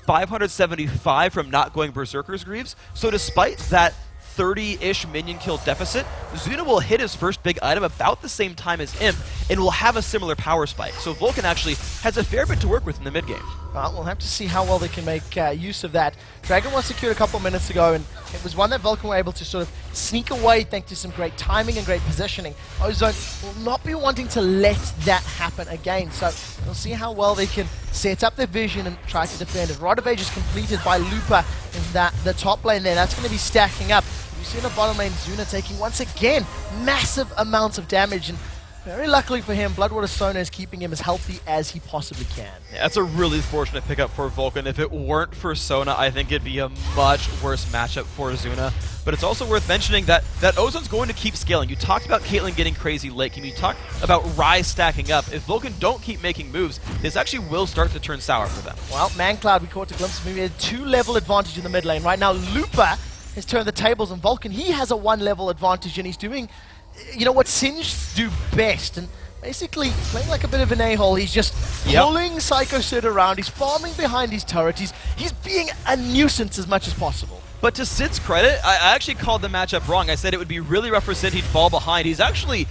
575 from not going Berserker's Greaves. So despite that 30-ish minion kill deficit, Zuna will hit his first big item about the same time as Imp and will have a similar power spike. So Vulcun actually has a fair bit to work with in the mid game. Well, we'll have to see how well they can make use of that. Dragon was secured a couple of minutes ago, and it was one that Vulcun were able to sort of sneak away thanks to some great timing and great positioning. Ozone will not be wanting to let that happen again, so we'll see how well they can set up their vision and try to defend it. Rodovage is completed by Lupa in the top lane there. That's going to be stacking up. You see in the bottom lane, Zuna taking, once again, massive amounts of damage, and very luckily for him, Bloodwater Sona is keeping him as healthy as he possibly can. Yeah, that's a really fortunate pickup for Vulcun. If it weren't for Sona, I think it'd be a much worse matchup for Zuna. But it's also worth mentioning that Ozone's going to keep scaling. You talked about Caitlyn getting crazy late game. You talked about Ryze stacking up. If Vulcun don't keep making moves, this actually will start to turn sour for them. Well, ManCloud, we caught a glimpse of him. He had a 2-level advantage in the mid lane. Right now, Lupa has turned the tables on Vulcun. He has a 1-level advantage, and he's doing, you know, what Singed do best, and basically playing like a bit of an a-hole. He's just pulling Psycho Sid around. He's farming behind his turret. He's being a nuisance as much as possible. But to Sid's credit, I actually called the matchup wrong. I said it would be really rough for Sid. He'd fall behind. He's actually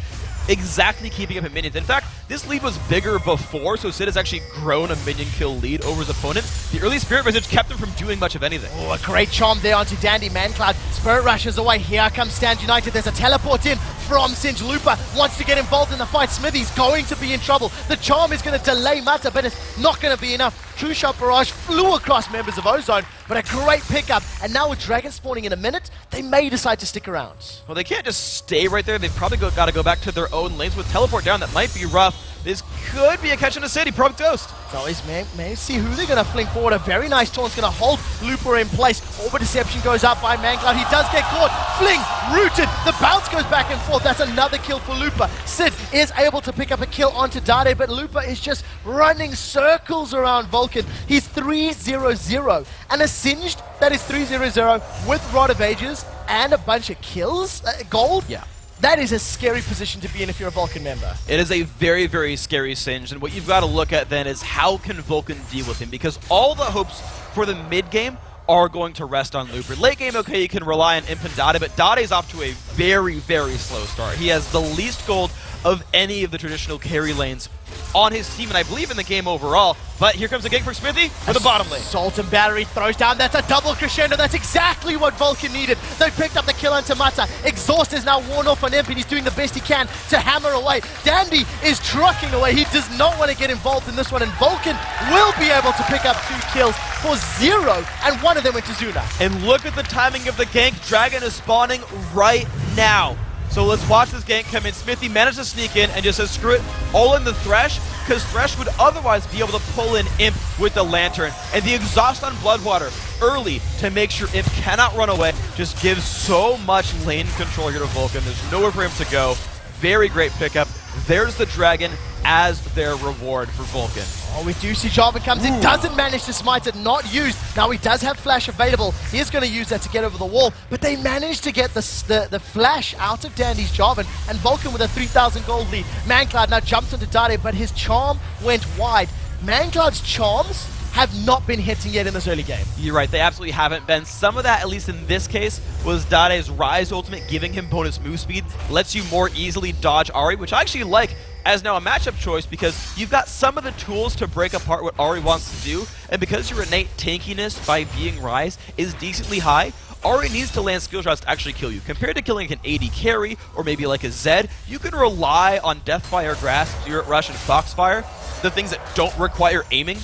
exactly keeping up in minions. In fact, this lead was bigger before, so Sid has actually grown a minion kill lead over his opponent. The early Spirit Message kept him from doing much of anything. Oh, a great charm there onto Dandy. ManCloud, Spirit rushes away. Here comes Stand United. There's a teleport in from Singe. Lupa wants to get involved in the fight. Smithy's going to be in trouble. The charm is going to delay Mata, but it's not going to be enough. True Shot Barrage flew across members of Ozone, but a great pickup. And now with Dragon spawning in a minute, they may decide to stick around. Well, they can't just stay right there. They've probably got to go back to their own lanes. With teleport down, that might be rough. This could be a catch in the city. Probably toast. So always may see who they're going to fling forward. A very nice taunt's going to hold Lupa in place. Orbit Deception goes up by ManCloud. He does get caught. Fling, rooted. The bounce goes back and forth. That's another kill for Lupa. Sid is able to pick up a kill onto Dade, but Lupa is just running circles around Vulcun. He's 3-0-0. And a Singed that is 3-0-0 with Rod of Ages and a bunch of kills, gold. Yeah. That is a scary position to be in if you're a Vulcun member. It is a very, very scary Singe, and what you've got to look at then is how can Vulcun deal with him, because all the hopes for the mid game are going to rest on Looper. Late game, okay, you can rely on Imp and Dade, but Dade's off to a very, very slow start. He has the least gold of any of the traditional carry lanes on his team, and I believe in the game overall. But here comes a gank for Smithy for the bottom lane. Salt and Battery throws down. That's a double crescendo. That's exactly what Vulcun needed. They picked up the kill onto Mata. Exhaust is now worn off on Imp, and he's doing the best he can to hammer away. Dandy is trucking away. He does not want to get involved in this one, and Vulcun will be able to pick up 2 kills for 0, and one of them went to Zuna. And look at the timing of the gank. Dragon is spawning right now. So let's watch this gank come in. Smithy managed to sneak in and just says, screw it, all in the Thresh, because Thresh would otherwise be able to pull in Imp with the Lantern. And the exhaust on Bloodwater early to make sure Imp cannot run away just gives so much lane control here to Vulcun. There's nowhere for him to go. Very great pickup. There's the Dragon as their reward for Vulcun. Oh, we do see Jarvan comes in, doesn't manage to smite it, not used. Now he does have Flash available. He is going to use that to get over the wall, but they managed to get the Flash out of Dandy's Jarvan, and Vulcun with a 3,000 gold lead. ManCloud now jumps into Dade, but his charm went wide. ManCloud's charms have not been hitting yet in this early game. You're right, they absolutely haven't been. Some of that, at least in this case, was Dade's Ryze ultimate giving him bonus move speed, lets you more easily dodge Ahri, which I actually like as now a matchup choice because you've got some of the tools to break apart what Ahri wants to do, and because your innate tankiness by being Ryze is decently high, Ahri needs to land skill shots to actually kill you. Compared to killing an AD carry, or maybe like a Zed, you can rely on Deathfire, Grasp, Spirit Rush, and Foxfire, the things that don't require aiming,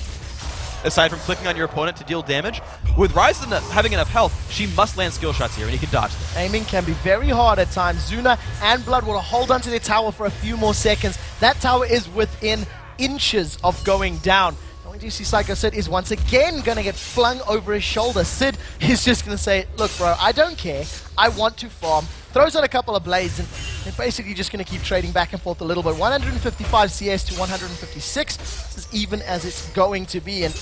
aside from clicking on your opponent to deal damage. With Ryze having enough health, she must land skill shots here, and he can dodge them. Aiming can be very hard at times. Zuna and Bloodwater hold onto their tower for a few more seconds. That tower is within inches of going down. And we do see Psycho Sid is once again going to get flung over his shoulder. Sid is just going to say, look bro, I don't care. I want to farm. Throws out a couple of blades, and they're basically just going to keep trading back and forth a little bit. 155 CS to 156. This is even as it's going to be. And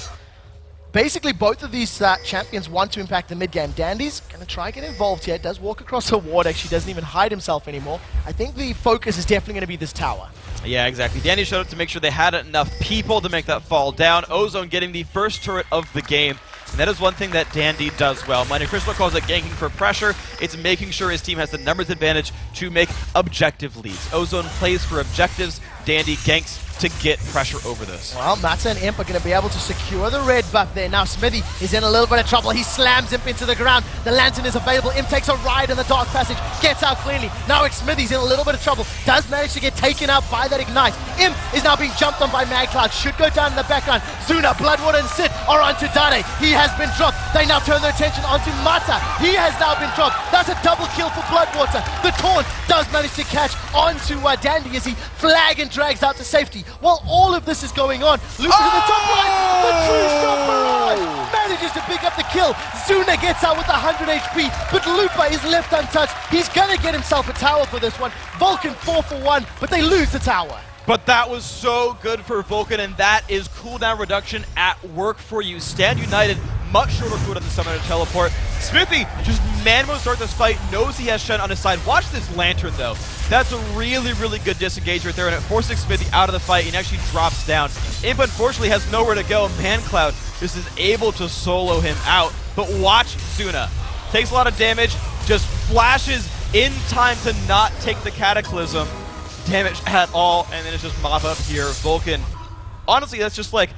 basically, both of these champions want to impact the mid-game. Dandy's going to try and get involved here. Does walk across the ward, actually doesn't even hide himself anymore. I think the focus is definitely going to be this tower. Yeah, exactly. Dandy showed up to make sure they had enough people to make that fall down. Ozone getting the first turret of the game. And that is one thing that Dandy does well. Monte Crystal calls it ganking for pressure. It's making sure his team has the numbers advantage to make objective leads. Ozone plays for objectives Dandy ganks to get pressure over this. Well, Mata and Imp are going to be able to secure the red buff there. Now Smithy is in a little bit of trouble. He slams Imp into the ground. The lantern is available. Imp takes a ride in the dark passage, gets out cleanly. Now Smithy's in a little bit of trouble. Does manage to get taken out by that ignite. Imp is now being jumped on by MagCloud. Should go down in the background. Zuna, Bloodwater, and Sid are onto Dade. He has been dropped. They now turn their attention onto Mata. He has now been dropped. That's a double kill for Bloodwater. The taunt does manage to catch onto Dandy as he flag and drags out to safety. While all of this is going on, Lupa's in the top line. The true shot barrage manages to pick up the kill. Zuna gets out with 100 HP, but Lupa is left untouched. He's going to get himself a tower for this one. Vulcun 4 for 1, but they lose the tower. But that was so good for Vulcun, and that is cooldown reduction at work for you. Stand United, much shorter cooldown than Summoner Teleport. Smithy just manually start this fight, knows he has Shen on his side. Watch this Lantern, though. That's a really, really good disengage right there, and it forces Smithy out of the fight and actually drops down. Imp, unfortunately, has nowhere to go. ManCloud just is able to solo him out. But watch Zuna. Takes a lot of damage, just flashes in time to not take the Cataclysm damage at all, and then it's just mop up here. Vulcun, honestly, that's just like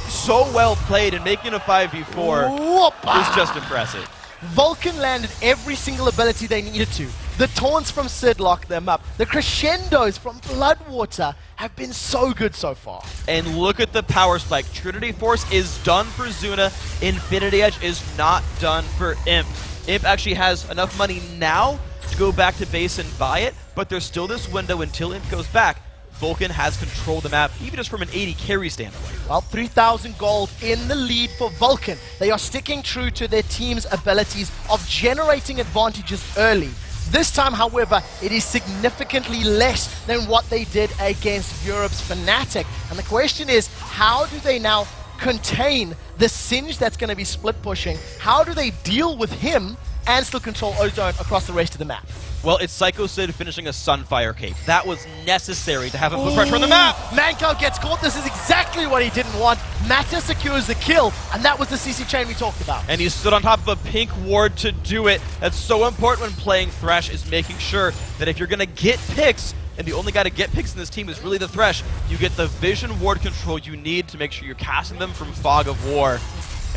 so well played, and making a 5v4 is just impressive. Vulcun landed every single ability they needed to. The taunts from Sid locked them up. The crescendos from Bloodwater have been so good so far. And look at the power spike. Trinity Force is done for Zuna. Infinity Edge is not done for Imp. Imp actually has enough money now to go back to base and buy it, but there's still this window until Imp goes back. Vulcun has controlled the map, even just from an 80 carry standpoint. Well, 3,000 gold in the lead for Vulcun. They are sticking true to their team's abilities of generating advantages early. This time, however, it is significantly less than what they did against Europe's Fnatic. And the question is, how do they now contain the Singe that's going to be split pushing? How do they deal with him and still control Ozone across the rest of the map? Well, it's Psycho Sid finishing a Sunfire Cape. That was necessary to have him put pressure on the map. ManCloud gets caught. This is exactly what he didn't want. Mata secures the kill, and that was the CC chain we talked about. And he stood on top of a pink ward to do it. That's so important when playing Thresh, is making sure that if you're going to get picks, and the only guy to get picks in this team is really the Thresh, you get the vision ward control you need to make sure you're casting them from Fog of War.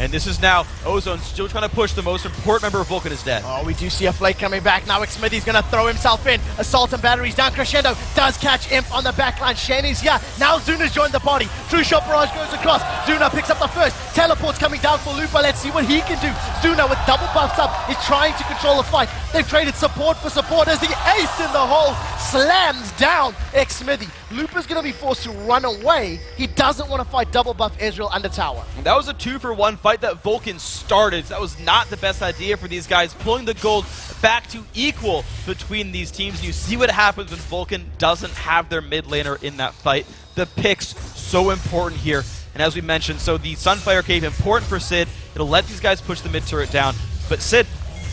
And this is now Ozone still trying to push. The most important member of Vulcun is dead. Oh, we do see a Flake coming back. Now Smithy's going to throw himself in. Assault and batteries down. Crescendo does catch Imp on the backline. Shane is here. Now Zuna's joined the party. True Shot Barrage goes across. Zuna picks up the first. Teleport's coming down for Lupa. Let's see what he can do. Zuna with double buffs up is trying to control the fight. They've traded support for support as the ace in the hole slams down Smithy. Lupa's going to be forced to run away. He doesn't want to fight double buff Ezreal under tower. And that was a 2-for-1 fight that Vulcun started. That was not the best idea for these guys, pulling the gold back to equal between these teams. You see what happens when Vulcun doesn't have their mid laner in that fight. The picks, so important here. And as we mentioned, so the Sunfire Cave, important for Sid. It'll let these guys push the mid turret down. But Sid,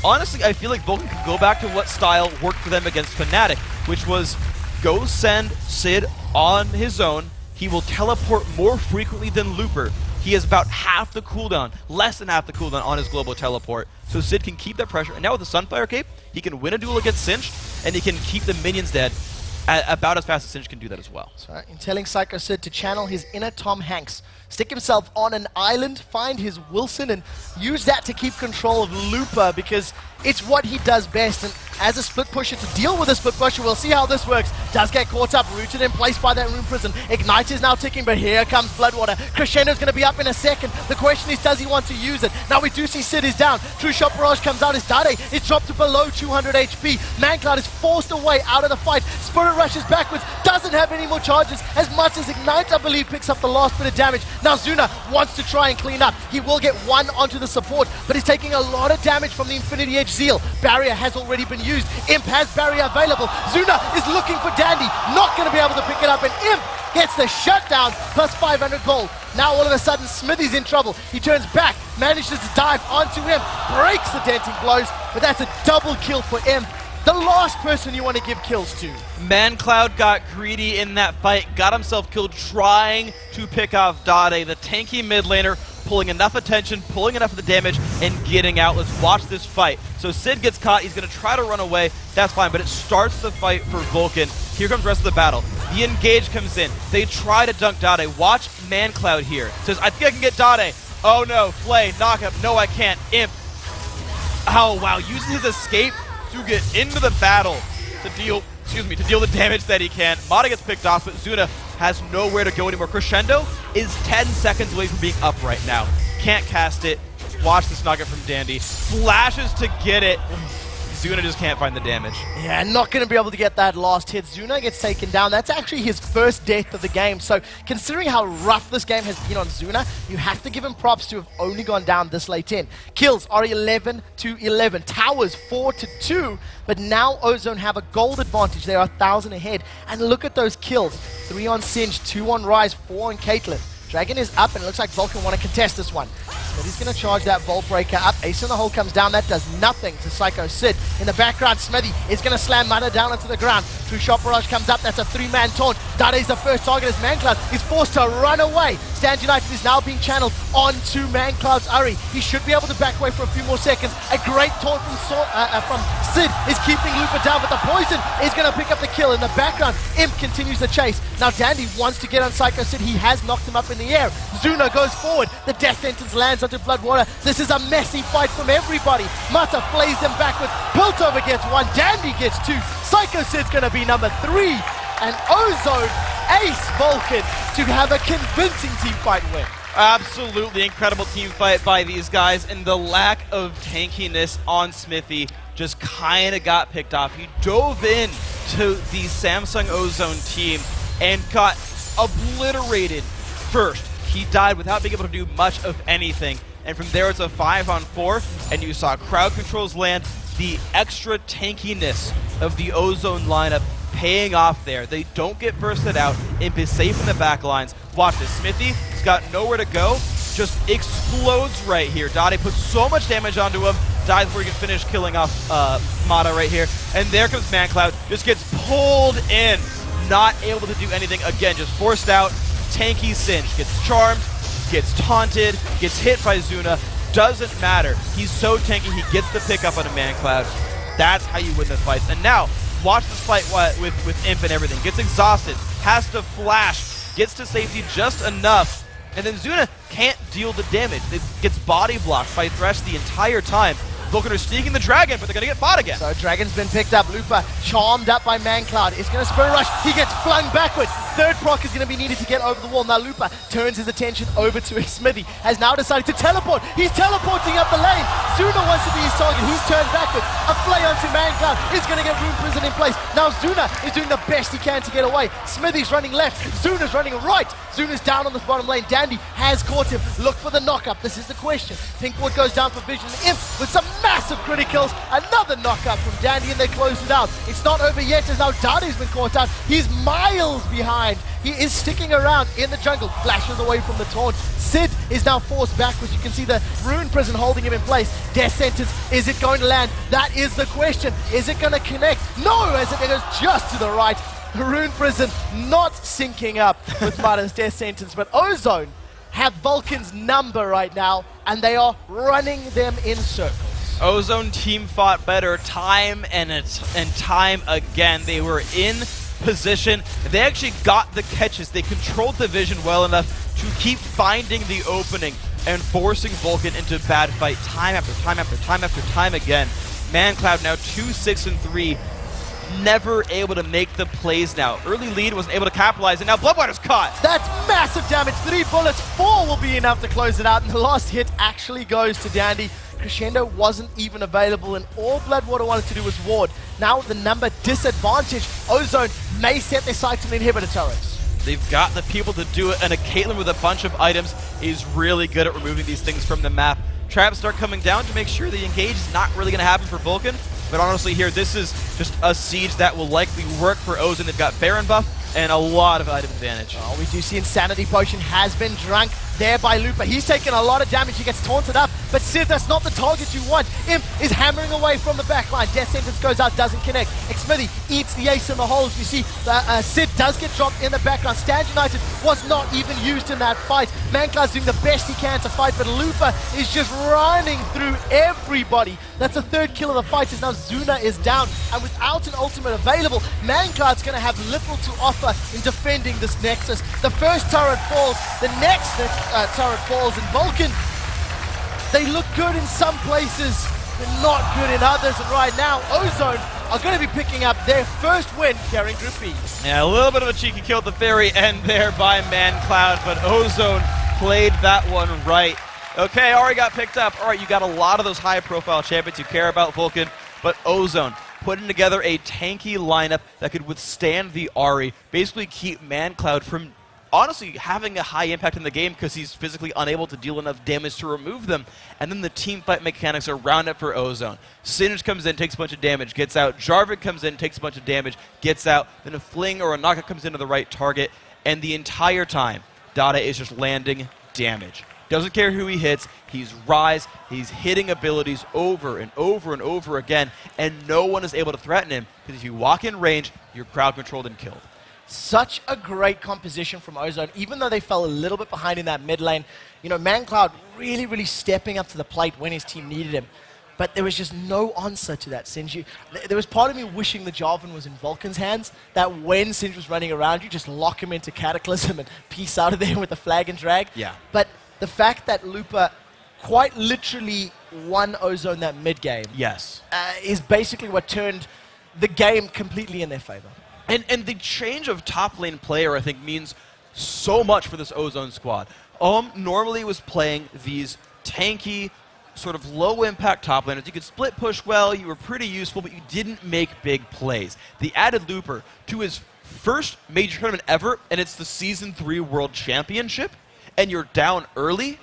honestly, I feel like Vulcun could go back to what style worked for them against Fnatic, which was go send Sid on his own. He will teleport more frequently than Looper. He has about half the cooldown, less than half the cooldown on his global teleport. So Sid can keep that pressure. And now with the Sunfire Cape, he can win a duel against Singe, and he can keep the minions dead about as fast as Singe can do that as well. So in telling Psycho Sid to channel his inner Tom Hanks, stick himself on an island, find his Wilson, and use that to keep control of Lupa, because it's what he does best. And as a split pusher, to deal with a split pusher, we'll see how this works. Does get caught up, rooted in place by that Rune Prison. Ignite is now ticking, but here comes Bloodwater. Crescendo's going to be up in a second. The question is, does he want to use it? Now we do see Sid is down. True Shot Barrage comes out as Dade is dropped to below 200 HP. ManCloud is forced away out of the fight. Spirit rushes backwards, doesn't have any more charges. As much as Ignite, I believe, picks up the last bit of damage. Now Zuna wants to try and clean up. He will get one onto the support, but he's taking a lot of damage from the Infinity Edge Zeal. Barrier has already been used. Imp has barrier available. Zuna is looking for Dandy, not going to be able to pick it up, and Imp gets the shutdown plus 500 gold. Now all of a sudden Smithy's in trouble. He turns back, manages to dive onto Imp, breaks the denting blows, but that's a double kill for Imp. The last person you want to give kills to. ManCloud got greedy in that fight, got himself killed trying to pick off Dade, the tanky mid laner, pulling enough attention, pulling enough of the damage, and getting out. Let's watch this fight. So Sid gets caught. He's going to try to run away. That's fine, but it starts the fight for Vulcun. Here comes the rest of the battle. The engage comes in. They try to dunk Dade. Watch ManCloud here. Says, I think I can get Dade. Oh no, Flay, knock up. No, I can't. Imp. Oh wow, uses his escape to get into the battle to deal the damage that he can. Mata gets picked off, but Zuna has nowhere to go anymore. Crescendo is 10 seconds away from being up right now. Can't cast it. Watch this knockout from Dandy. Flashes to get it. Zuna just can't find the damage. Yeah, not going to be able to get that last hit. Zuna gets taken down. That's actually his first death of the game. So considering how rough this game has been on Zuna, you have to give him props to have only gone down this late in. Kills are 11 to 11. Towers 4 to 2. But now Ozone have a gold advantage. They are 1,000 ahead. And look at those kills. 3 on Singe, 2 on Rise, 4 on Caitlyn. Dragon is up, and it looks like Vulcun want to contest this one. But he's going to charge that Volt Breaker up. Ace in the hole comes down. That does nothing to Psycho Sid. In the background, Smithy is going to slam Mata down onto the ground. True Shot Barrage comes up. That's a 3-man taunt. Dade's the first target as ManCloud is forced to run away. Stand United is now being channeled onto ManCloud's Uri. He should be able to back away for a few more seconds. A great taunt from Sid is keeping Lupa down, but the poison is going to pick up the kill. In the background, Imp continues the chase. Now Dandy wants to get on Psycho Sid. He has knocked him up in the air. Zuna goes forward. The death sentence lands onto Bloodwater. This is a messy fight from everybody. Mata flays them backwards. Piltover gets 1. Dandy gets 2. Psycho Sid's going to be number 3. And Ozone ace Vulcun to have a convincing team fight win. Absolutely incredible team fight by these guys, and the lack of tankiness on Smithy just kind of got picked off. He dove in to the Samsung Ozone team and got obliterated first. He died without being able to do much of anything. And from there, it's a 5-on-4, and you saw crowd controls land. The extra tankiness of the Ozone lineup paying off there. They don't get bursted out. Imp is safe in the back lines. Watch this. Smithy has got nowhere to go. Just explodes right here. Dade puts so much damage onto him. Dies before he can finish killing off Mata right here. And there comes ManCloud. Just gets pulled in. Not able to do anything. Again, just forced out. Tanky Singe gets charmed, gets taunted, gets hit by Zuna. Doesn't matter. He's so tanky, he gets the pick up on a ManCloud. That's how you win the fights. And now, watch this fight with Imp and everything. Gets exhausted, has to flash, gets to safety just enough, and then Zuna can't deal the damage. It gets body blocked by Thresh the entire time. Vulcun are sneaking the Dragon, but they're going to get fought again. So Dragon's been picked up. Lupa charmed up by ManCloud. It's going to Spirit Rush. He gets flung backwards. Third proc is going to be needed to get over the wall. Now Lupa turns his attention over to his Smithy. Has now decided to teleport. He's teleporting up the lane. Zuna wants to be his target. He's turned backwards. A flay onto ManCloud. He's going to get Rune Prison in place. Now Zuna is doing the best he can to get away. Smithy's running left. Zuna's running right. Zuna's down on the bottom lane. Dandy has caught him. Look for the knockup. This is the question. Pinkwood goes down for Vision. Imp with some massive criticals. Another knockup from Dandy, and they close it out. It's not over yet as now Dade's been caught out. He's miles behind. He is sticking around in the jungle. Flashes away from the taunt. Sid is now forced backwards. You can see the Rune Prison holding him in place. Death Sentence, is it going to land? That is the question. Is it going to connect? No, as it goes just to the right. Rune Prison not syncing up with Mata's Death Sentence, but Ozone have Vulcun's number right now, and they are running them in circles. Ozone team fought better time and time again. They were in position. They actually got the catches. They controlled the vision well enough to keep finding the opening and forcing Vulcun into bad fight time after time after time after time again. ManCloud now 2-6-3. Never able to make the plays now. Early lead wasn't able to capitalize, and now Bloodwater's caught. That's massive damage. 3 bullets, 4 will be enough to close it out, and the last hit actually goes to Dandy. Crescendo wasn't even available, and all Bloodwater wanted to do was ward. Now with the number disadvantage, Ozone may set their sights on inhibitor turrets. They've got the people to do it, and a Caitlyn with a bunch of items is really good at removing these things from the map. Traps start coming down to make sure the engage is not really going to happen for Vulcun. But honestly here, this is just a siege that will likely work for Ozone. They've got Baron buff, and a lot of item advantage. Oh, we do see Insanity Potion has been drunk there by Lupa. He's taken a lot of damage. He gets taunted up, but Sid, that's not the target you want. Imp is hammering away from the backline. Death Sentence goes out, doesn't connect. Xmithy eats the ace in the holes. You see Sid does get dropped in the background. Stand United was not even used in that fight. Mancloud's doing the best he can to fight, but Lupa is just running through everybody. That's the third kill of the fight, as now Zuna is down. And without an ultimate available, Mancloud's going to have little to offer in defending this Nexus. The first turret falls, the next turret falls, and Vulcun, they look good in some places, but not good in others. And right now, Ozone are going to be picking up their first win carrying Group B. Yeah, a little bit of a cheeky kill at the Fairy end there by Mancloud, but Ozone played that one right. Okay, Ari got picked up. All right, you got a lot of those high-profile champions you care about, Vulcun, but Ozone putting together a tanky lineup that could withstand the Ari, basically keep Mancloud from honestly having a high impact in the game because he's physically unable to deal enough damage to remove them. And then the team fight mechanics are around it for Ozone. Singe comes in, takes a bunch of damage, gets out. Jarvan comes in, takes a bunch of damage, gets out. Then a fling or a knockout comes into the right target, and the entire time, Dada is just landing damage. Doesn't care who he hits, he's Rise, he's hitting abilities over and over and over again, and no one is able to threaten him, because if you walk in range, you're crowd controlled and killed. Such a great composition from Ozone, even though they fell a little bit behind in that mid lane. You know, Mancloud really, really stepping up to the plate when his team needed him. But there was just no answer to that, Singe. There was part of me wishing the Jarvan was in Vulcan's hands, that when Singe was running around, you just lock him into Cataclysm and peace out of there with the flag and drag. Yeah. But the fact that Lupa quite literally won Ozone that mid game, Yes. is basically what turned the game completely in their favor. And the change of top lane player, I think, means so much for this Ozone squad. Normally was playing these tanky, sort of low-impact top laners. You could split push well, you were pretty useful, but you didn't make big plays. The added Looper to his first major tournament ever, and it's the Season 3 World Championship, and you're down early,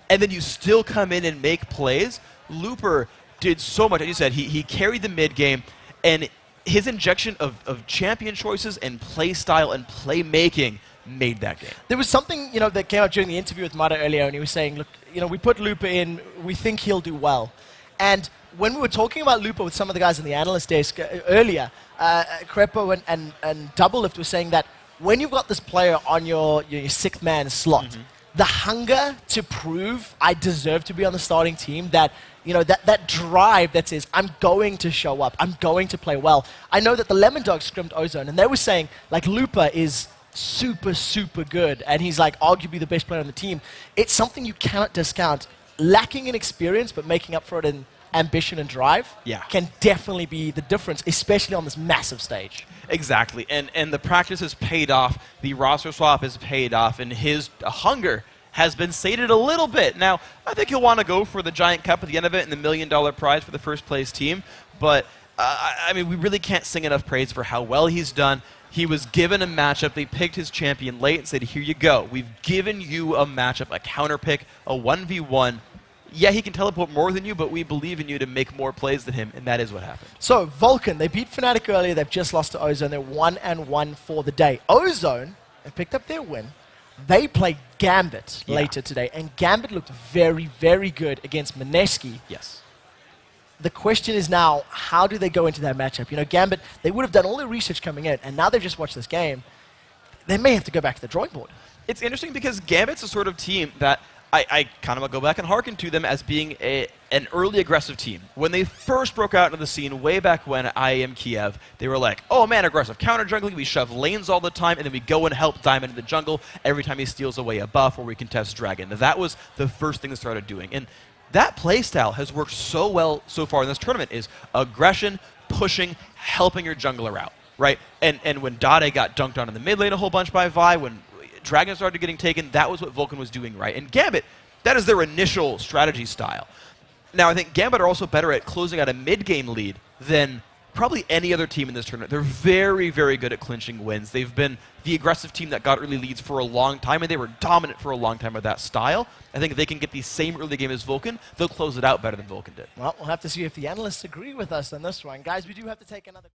and then you still come in and make plays. Looper did so much. As you said, he carried the mid game, and his injection of champion choices and play style and playmaking made that game. There was something, you know, that came out during the interview with Mata earlier, and he was saying, look, you know, we put Lupa in, we think he'll do well. And when we were talking about Lupa with some of the guys in the analyst desk earlier, Crepo and Doublelift were saying that when you've got this player on your sixth man slot, the hunger to prove I deserve to be on the starting team, that, you know, that drive that says, I'm going to show up, I'm going to play well. I know that the Lemon Dogs scrimmed Ozone, and they were saying, like, Lupa is super, super good, and he's, like, arguably the best player on the team. It's something you cannot discount. Lacking in experience, but making up for it in ambition and drive can definitely be the difference, especially on this massive stage. Exactly, and the practice has paid off, the roster swap has paid off, and his hunger has been sated a little bit. Now, I think he'll want to go for the Giant Cup at the end of it and the $1 million prize for the first place team, but I mean, we really can't sing enough praise for how well he's done. He was given a matchup, they picked his champion late and said, here you go, we've given you a matchup, a counter pick, a 1v1. Yeah, he can teleport more than you, but we believe in you to make more plays than him, and that is what happened. So, Vulcan, they beat Fnatic earlier, they've just lost to Ozone, they're 1-1 for the day. Ozone have picked up their win. They played Gambit later today, and Gambit looked very, very good against Mineski. Yes. The question is now, how do they go into that matchup? You know, Gambit, they would have done all their research coming in, and now they've just watched this game. They may have to go back to the drawing board. It's interesting because Gambit's a sort of team that I kind of go back and hearken to them as being an early aggressive team. When they first broke out into the scene way back when I Am Kiev, they were like, oh man, aggressive counter jungling, we shove lanes all the time, and then we go and help Diamond in the jungle every time he steals away a buff or we contest Dragon. That was the first thing they started doing. And that playstyle has worked so well so far in this tournament, is aggression, pushing, helping your jungler out, right? And when Dade got dunked on in the mid lane a whole bunch by Vi, when Dragon started getting taken, that was what Vulcan was doing right. And Gambit, that is their initial strategy style. Now, I think Gambit are also better at closing out a mid-game lead than probably any other team in this tournament. They're very, very good at clinching wins. They've been the aggressive team that got early leads for a long time, and they were dominant for a long time with that style. I think if they can get the same early game as Vulcan, they'll close it out better than Vulcan did. Well, we'll have to see if the analysts agree with us on this one. Guys, we do have to take another...